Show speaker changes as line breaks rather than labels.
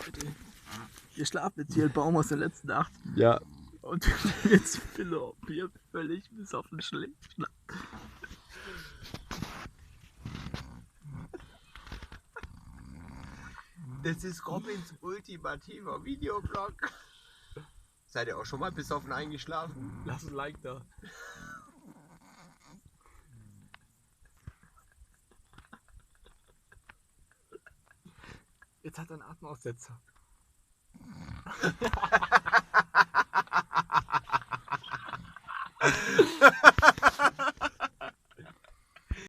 Leute, wir schlafen jetzt hier im Baum aus der letzten Nacht.
Ja.
Und jetzt Philo, wir völlig bis auf den Schläfen.
Das ist Robins ultimativer Videoblog. Seid ihr auch schon mal besoffen eingeschlafen?
Lass ein Like da. Jetzt hat er einen Atemaussetzer.